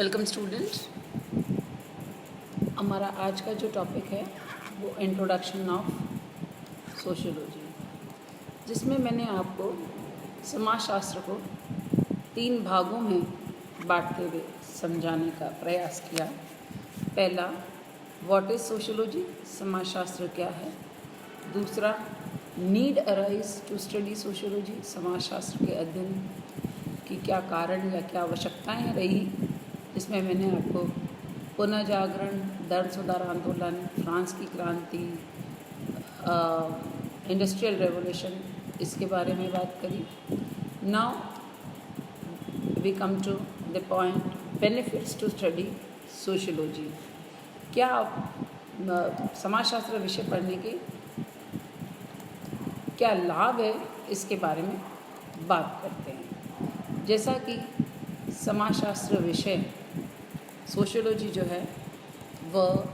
Welcome student. हमारा आज का जो टॉपिक है वो इंट्रोडक्शन ऑफ सोशियोलॉजी, जिसमें मैंने आपको समाजशास्त्र को 3 भागों में बांटते हुए समझाने का प्रयास किया। पहला, व्हाट इज़ सोशियोलॉजी, समाजशास्त्र क्या है। दूसरा, need arise to study sociology, समाजशास्त्र के अध्ययन की क्या कारण या क्या आवश्यकताएं रही, जिसमें मैंने आपको पुनः जागरण, दर्द सुधार आंदोलन, फ्रांस की क्रांति, इंडस्ट्रियल रेवोल्यूशन, इसके बारे में बात करी। Now we come to the point, benefits to study sociology. क्या समाजशास्त्र विषय पढ़ने के क्या लाभ है, इसके बारे में बात करते हैं। जैसा कि समाजशास्त्र विषय सोशियोलॉजी जो है वह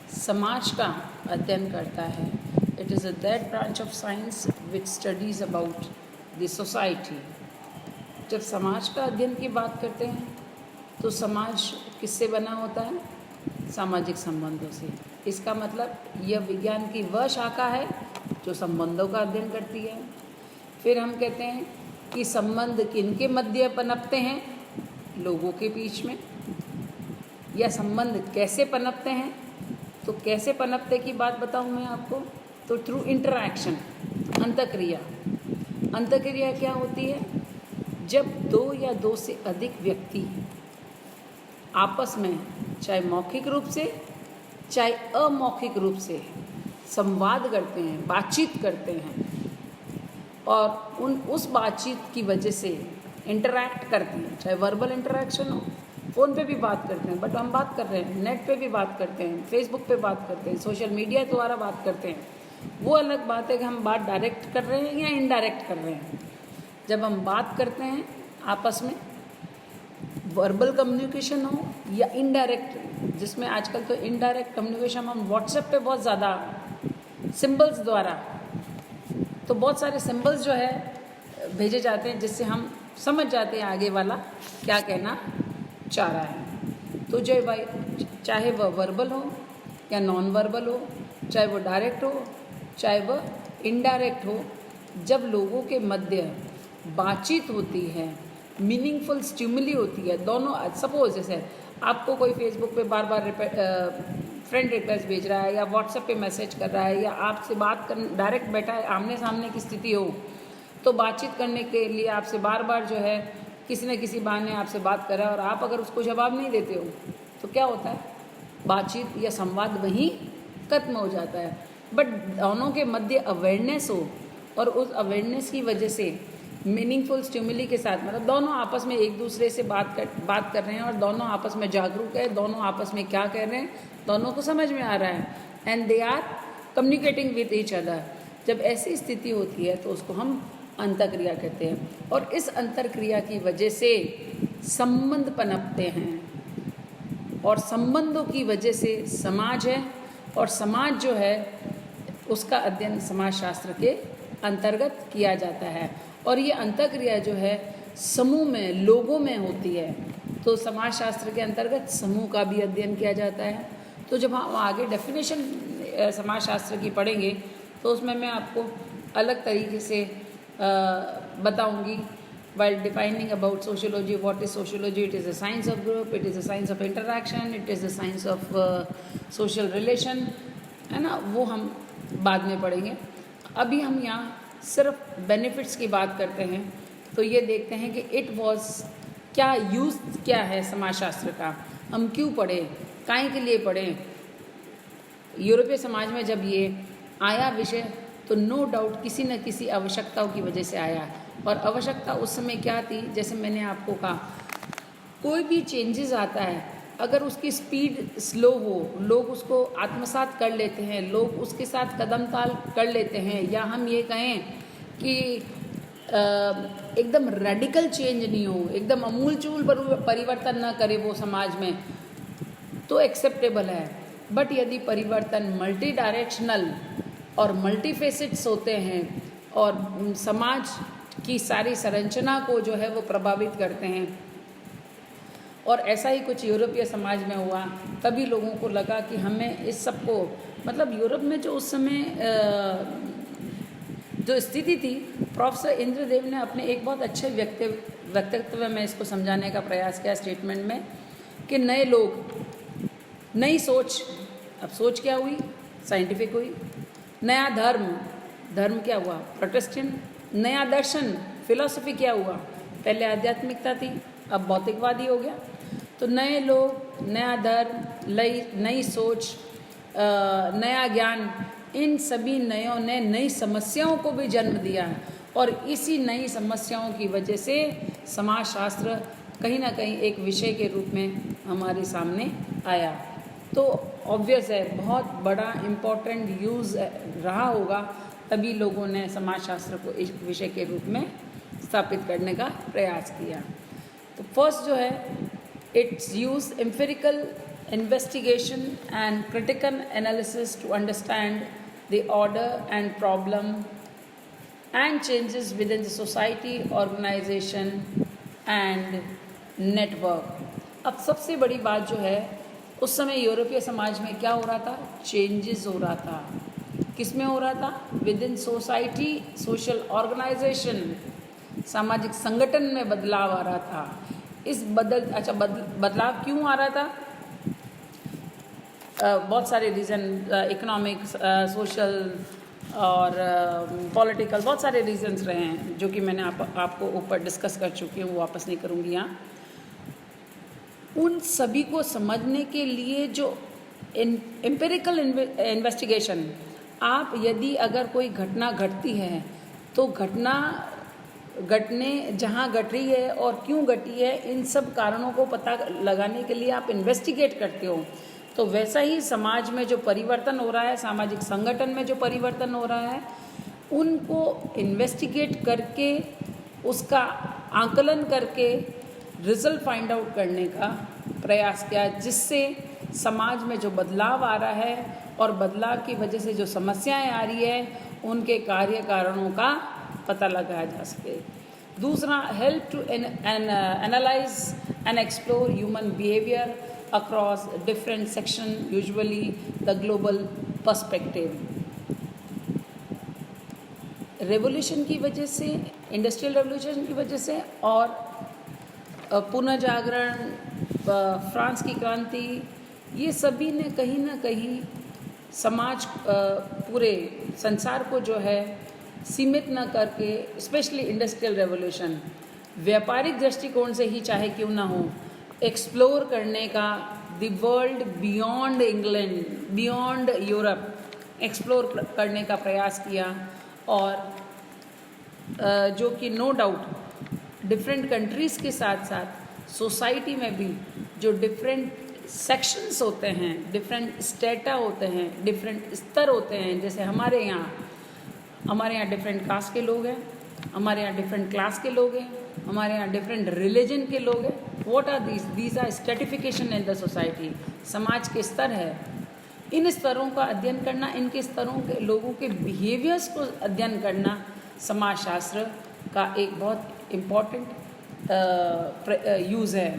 समाज का अध्ययन करता है। It is that branch of science which studies about the society. जब समाज का अध्ययन की बात करते हैं तो समाज किससे बना होता है? सामाजिक संबंधों से। इसका मतलब यह विज्ञान की वह शाखा है जो संबंधों का अध्ययन करती है। फिर हम कहते हैं कि संबंध किनके मध्य पनपते हैं? लोगों के बीच में। या संबंध कैसे पनपते हैं? तो कैसे पनपते की बात बताऊं मैं आपको, तो थ्रू इंटरैक्शन, अंतःक्रिया। अंतःक्रिया क्या होती है? जब 2 या 2 से अधिक व्यक्ति आपस में चाहे मौखिक रूप से चाहे अमौखिक रूप से संवाद करते हैं, बातचीत करते हैं, और उस बातचीत की वजह से इंटरैक्ट करते हैं, चाहे वर्बल इंटरैक्शन हो, फ़ोन पे भी बात करते हैं, बट हम बात कर रहे हैं, नेट पे भी बात करते हैं, फेसबुक पे बात करते हैं, सोशल मीडिया द्वारा बात करते हैं। वो अलग बात है कि हम बात डायरेक्ट कर रहे हैं या इनडायरेक्ट कर रहे हैं। जब हम बात करते हैं आपस में, वर्बल कम्युनिकेशन हो या इनडायरेक्ट, जिसमें आजकल तो इनडायरेक्ट कम्युनिकेशन हम व्हाट्सएप पे बहुत ज़्यादा सिंबल्स द्वारा, तो बहुत सारे सिंबल्स जो है भेजे जाते हैं, जिससे हम समझ जाते हैं आगे वाला क्या कहना चाह रहा है। तो जो भाई, चाहे वह वर्बल हो या नॉन वर्बल हो, चाहे वो डायरेक्ट हो चाहे वह इनडायरेक्ट हो, जब लोगों के मध्य बातचीत होती है, मीनिंगफुल स्टिमुली होती है, दोनों, सपोज जैसे आपको कोई फेसबुक पे बार बार फ्रेंड रिक्वेस्ट भेज रहा है या व्हाट्सएप पे मैसेज कर रहा है या आपसे बात कर डायरेक्ट बैठा है, आमने सामने की स्थिति हो, तो बातचीत करने के लिए आपसे बार बार जो है किसी न किसी बहाने आपसे बात कर रहा है, और आप अगर उसको जवाब नहीं देते हो तो क्या होता है? बातचीत या संवाद वहीं खत्म हो जाता है। बट दोनों के मध्य अवेयरनेस हो, और उस अवेयरनेस की वजह से मीनिंगफुल स्टिमुली के साथ, मतलब दोनों आपस में एक दूसरे से बात कर रहे हैं और दोनों आपस में जागरूक है, दोनों आपस में क्या कह रहे हैं दोनों को समझ में आ रहा है, and they are communicating with each other. जब ऐसी स्थिति होती है तो उसको हम अंतःक्रिया कहते हैं, और इस अंतःक्रिया की वजह से संबंध पनपते हैं, और संबंधों की वजह से समाज है, और समाज जो है उसका अध्ययन समाजशास्त्र के अंतर्गत किया जाता है। और ये अंतःक्रिया जो है समूह में, लोगों में होती है, तो समाजशास्त्र के अंतर्गत समूह का भी अध्ययन किया जाता है। तो जब हम आगे डेफिनेशन समाजशास्त्र की पढ़ेंगे तो उसमें मैं आपको अलग तरीके से बताऊंगी। While defining about sociology, what is sociology? It is a science of group, it is a science of interaction, it is a science of social relation, है ना, वो हम बाद में पढ़ेंगे। अभी हम यहाँ सिर्फ बेनिफिट्स की बात करते हैं, तो ये देखते हैं कि इट वॉज क्या यूज़ क्या है समाजशास्त्र का, हम क्यों पढ़े, काहे के लिए पढ़े। यूरोपीय समाज में जब ये आया विषय, तो नो डाउट किसी न किसी आवश्यकताओं की वजह से आया, और आवश्यकता उस समय क्या थी, जैसे मैंने आपको कहा, कोई भी चेंजेस आता है, अगर उसकी स्पीड स्लो हो, लोग उसको आत्मसात कर लेते हैं, लोग उसके साथ कदम ताल कर लेते हैं, या हम ये कहें कि एकदम रेडिकल चेंज नहीं हो, एकदम अमूलचूल परिवर्तन ना करे वो समाज में, तो एक्सेप्टेबल है। बट यदि परिवर्तन मल्टी डायरेक्शनल और मल्टीफेसेट्स होते हैं और समाज की सारी संरचना को जो है वो प्रभावित करते हैं, और ऐसा ही कुछ यूरोपीय समाज में हुआ। तभी लोगों को लगा कि हमें इस सब को, मतलब यूरोप में जो उस समय जो स्थिति थी, प्रोफेसर इंद्रदेव ने अपने एक बहुत अच्छे वक्तव्य में इसको समझाने का प्रयास किया स्टेटमेंट में, कि नए लोग, नई सोच। अब सोच क्या हुई? साइंटिफिक हुई। नया धर्म, धर्म क्या हुआ? प्रोटेस्टेंट। नया दर्शन, फिलॉसफी क्या हुआ? पहले आध्यात्मिकता थी, अब भौतिकवादी हो गया। तो नए लोग, नया धर्म, नई सोच, नया ज्ञान, इन सभी नयों ने नई समस्याओं को भी जन्म दिया। और इसी नई समस्याओं की वजह से समाजशास्त्र कहीं ना कहीं एक विषय के रूप में हमारे सामने आया। तो ऑब्वियस है, बहुत बड़ा इम्पोर्टेंट यूज़ रहा होगा, तभी लोगों ने समाजशास्त्र को एक विषय के रूप में स्थापित करने का प्रयास किया। तो फर्स्ट जो है, it's use empirical investigation and critical analysis to understand the order and problem and changes within the society, organization and network। अब सबसे बड़ी बात जो है, उस समय यूरोपीय समाज में क्या हो रहा था? चेंजेस हो रहा था। किस में हो रहा था? Within society, social organisation, सामाजिक संगठन में बदलाव आ रहा था। इस बदलाव क्यों आ रहा था? बहुत सारे रीज़न, इकोनॉमिक्स, सोशल और पॉलिटिकल, बहुत सारे रीजंस रहे हैं जो कि मैंने आपको ऊपर डिस्कस कर चुकी हूँ, वापस नहीं करूँगी यहाँ। उन सभी को समझने के लिए जो एम्पिरिकल इन्वेस्टिगेशन, आप यदि अगर कोई घटना घटती है तो घटना घटने जहाँ घट रही है और क्यों घटी है, इन सब कारणों को पता लगाने के लिए आप इन्वेस्टिगेट करते हो। तो वैसा ही समाज में जो परिवर्तन हो रहा है, सामाजिक संगठन में जो परिवर्तन हो रहा है, उनको इन्वेस्टिगेट करके, उसका आकलन करके रिजल्ट फाइंड आउट करने का प्रयास किया, जिससे समाज में जो बदलाव आ रहा है और बदलाव की वजह से जो समस्याएं आ रही है, उनके कार्य कारणों का पता लगाया जा सके। दूसरा, help to analyse and explore human behaviour across different section, usually the global perspective। Revolution की वजह से, इंडस्ट्रियल रेवोल्यूशन की वजह से और पुनर्जागरण, फ्रांस की क्रांति, ये सभी ने कहीं ना कहीं समाज, पूरे संसार को जो है सीमित न करके, स्पेशली इंडस्ट्रियल रेवोल्यूशन व्यापारिक दृष्टिकोण से ही चाहे क्यों ना हो, एक्सप्लोर करने का, the world beyond England, beyond Europe explore करने का प्रयास किया। और जो कि नो डाउट डिफरेंट कंट्रीज़ के साथ साथ सोसाइटी में भी जो डिफरेंट सेक्शंस होते हैं, डिफरेंट स्टेटा होते हैं, डिफरेंट स्तर होते हैं। जैसे हमारे यहाँ डिफरेंट कास्ट के लोग हैं, हमारे यहाँ डिफरेंट क्लास के लोग हैं, हमारे यहाँ डिफरेंट रिलीजन के लोग हैं। What are these are stratification in the society. समाज के स्तर है, इन स्तरों का अध्ययन करना, इनके स्तरों के लोगों के बिहेवियर्स को अध्ययन करना समाजशास्त्र का एक बहुत इम्पॉर्टेंट यूज़ है।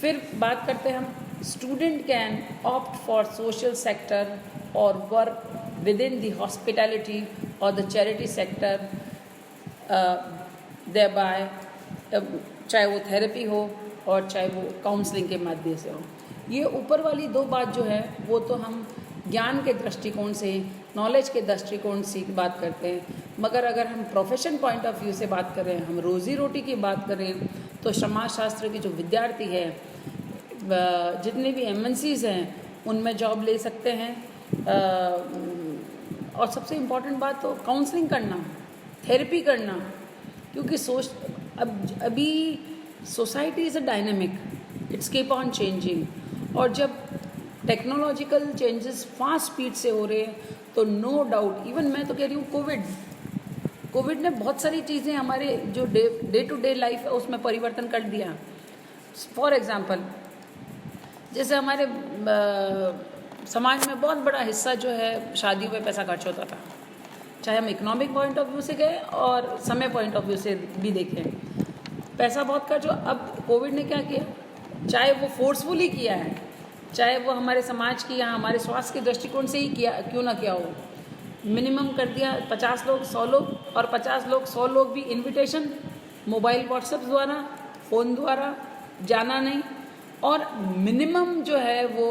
फिर बात करते हैं हम, student can opt for social sector और work with in the hospitality और द चैरिटी सेक्टर, देयरबाय, चाहे वो थेरेपी हो और चाहे वो काउंसलिंग के माध्यम से हो। ये ऊपर वाली दो बात जो है वो तो हम ज्ञान के दृष्टिकोण से, नॉलेज के दृष्टिकोण से बात करते हैं, मगर अगर हम प्रोफेशन पॉइंट ऑफ व्यू से बात करें, हम रोज़ी रोटी की बात करें, तो समाजशास्त्र के जो विद्यार्थी है, जितने भी MNCs हैं उनमें जॉब ले सकते हैं। और सबसे इम्पॉर्टेंट बात तो काउंसलिंग करना, थेरेपी करना, क्योंकि अभी society is a dynamic, it's keep on changing. और जब टेक्नोलॉजिकल चेंजेस फास्ट स्पीड से हो रहे हैं, तो नो डाउट, इवन मैं तो कह रही हूँ कोविड ने बहुत सारी चीज़ें हमारे जो डे टू डे लाइफ है उसमें परिवर्तन कर दिया। फॉर एग्ज़ाम्पल, जैसे हमारे समाज में बहुत बड़ा हिस्सा जो है शादियों में पैसा खर्च होता था, चाहे हम इकोनॉमिक पॉइंट ऑफ व्यू से गए और समय पॉइंट ऑफ व्यू से भी देखें, पैसा बहुत खर्च हो। अब कोविड ने क्या किया, चाहे वो फोर्सफुली किया है, चाहे वो हमारे समाज की या हमारे स्वास्थ्य के दृष्टिकोण से ही किया क्यों ना किया हो, मिनिमम कर दिया 50 लोग 100 लोग, और 50 लोग 100 लोग भी इनविटेशन मोबाइल व्हाट्सएप द्वारा, फ़ोन द्वारा, जाना नहीं। और मिनिमम जो है वो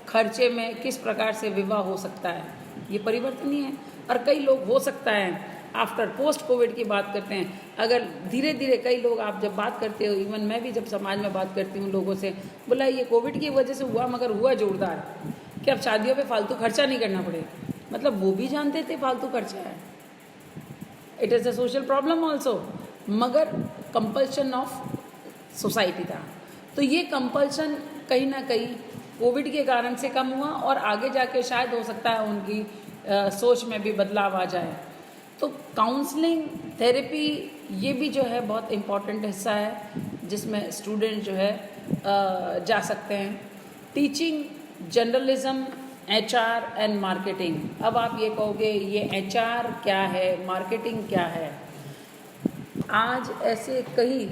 खर्चे में किस प्रकार से विवाह हो सकता है, ये परिवर्तन ही है। और कई लोग हो सकता है आफ्टर पोस्ट कोविड की बात करते हैं, अगर धीरे धीरे कई लोग, आप जब बात करते हो, इवन मैं भी जब समाज में बात करती हूँ लोगों से, बोला ये कोविड की वजह से हुआ, मगर हुआ जोरदार कि अब शादियों पे फालतू खर्चा नहीं करना पड़े। मतलब वो भी जानते थे फालतू खर्चा है, it is a social problem also, मगर कंपल्शन ऑफ सोसाइटी था। तो ये कंपल्शन कहीं ना कहीं कोविड के कारण से कम हुआ, और आगे जाके शायद हो सकता है उनकी सोच में भी बदलाव आ जाए। तो काउंसलिंग थेरेपी ये भी जो है बहुत इम्पॉर्टेंट हिस्सा है, जिसमें स्टूडेंट जो है जा सकते हैं। Teaching, journalism, HR and marketing. अब आप ये कहोगे ये एचआर क्या है, मार्केटिंग क्या है। आज ऐसे कई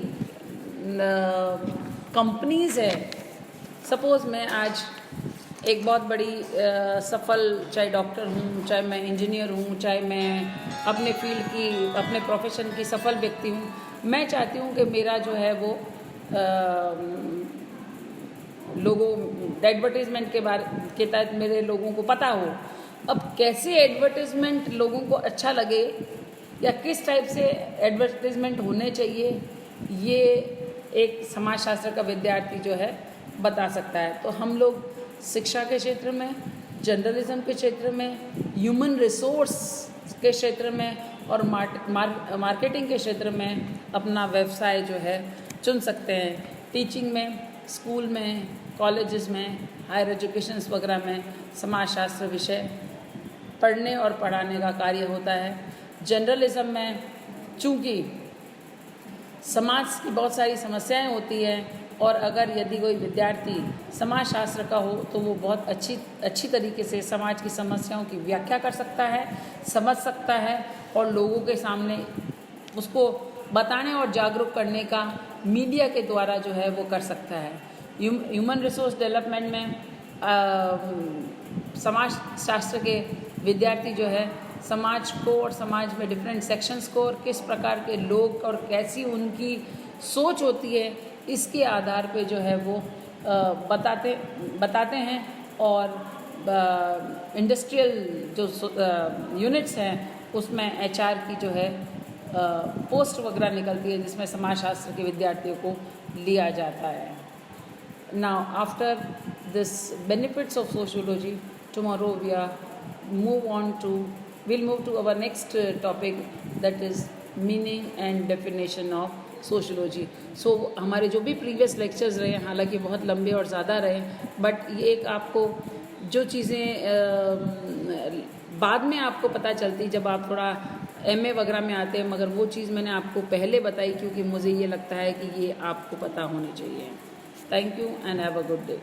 कंपनीज़ है, सपोज़ मैं आज एक बहुत बड़ी सफल, चाहे डॉक्टर हूँ, चाहे मैं इंजीनियर हूँ, चाहे मैं अपने फील्ड की, अपने प्रोफेशन की सफल व्यक्ति हूँ, मैं चाहती हूँ कि मेरा जो है वो लोगों एडवर्टीज़मेंट के तहत मेरे लोगों को पता हो। अब कैसे एडवर्टीज़मेंट लोगों को अच्छा लगे या किस टाइप से एडवर्टीज़मेंट होने चाहिए, ये एक समाजशास्त्र का विद्यार्थी जो है बता सकता है। तो हम लोग शिक्षा के क्षेत्र में, जर्नलिज्म के क्षेत्र में, ह्यूमन रिसोर्स के क्षेत्र में और मार्केटिंग के क्षेत्र में अपना व्यवसाय जो है चुन सकते हैं। टीचिंग में, स्कूल में, कॉलेजेस में, हायर एजुकेशंस वगैरह में समाजशास्त्र विषय पढ़ने और पढ़ाने का कार्य होता है। जर्नलिज्म में चूँकि समाज की बहुत सारी समस्याएं होती हैं, और अगर यदि कोई विद्यार्थी समाजशास्त्र का हो तो वो बहुत अच्छी तरीके से समाज की समस्याओं की व्याख्या कर सकता है, समझ सकता है, और लोगों के सामने उसको बताने और जागरूक करने का मीडिया के द्वारा जो है वो कर सकता है। ह्यूमन रिसोर्स डेवलपमेंट में समाजशास्त्र के विद्यार्थी जो है समाज को और समाज में डिफरेंट सेक्शंस को और किस प्रकार के लोग और कैसी उनकी सोच होती है, इसके आधार पे जो है वो बताते हैं। और इंडस्ट्रियल जो यूनिट्स हैं उसमें एचआर की जो है पोस्ट वगैरह निकलती है, जिसमें समाजशास्त्र के विद्यार्थियों को लिया जाता है। Now after this benefits of sociology, tomorrow we'll move to our next topic, that is meaning and definition of sociology. हमारे जो भी प्रीवियस लेक्चर्स रहे, हालांकि बहुत लंबे और ज़्यादा रहे, बट ये एक आपको जो चीज़ें बाद में आपको पता चलती जब आप थोड़ा एमए वगैरह में आते हैं, मगर वो चीज़ मैंने आपको पहले बताई क्योंकि मुझे ये लगता है कि ये आपको पता होनी चाहिए। Thank you and have a good day.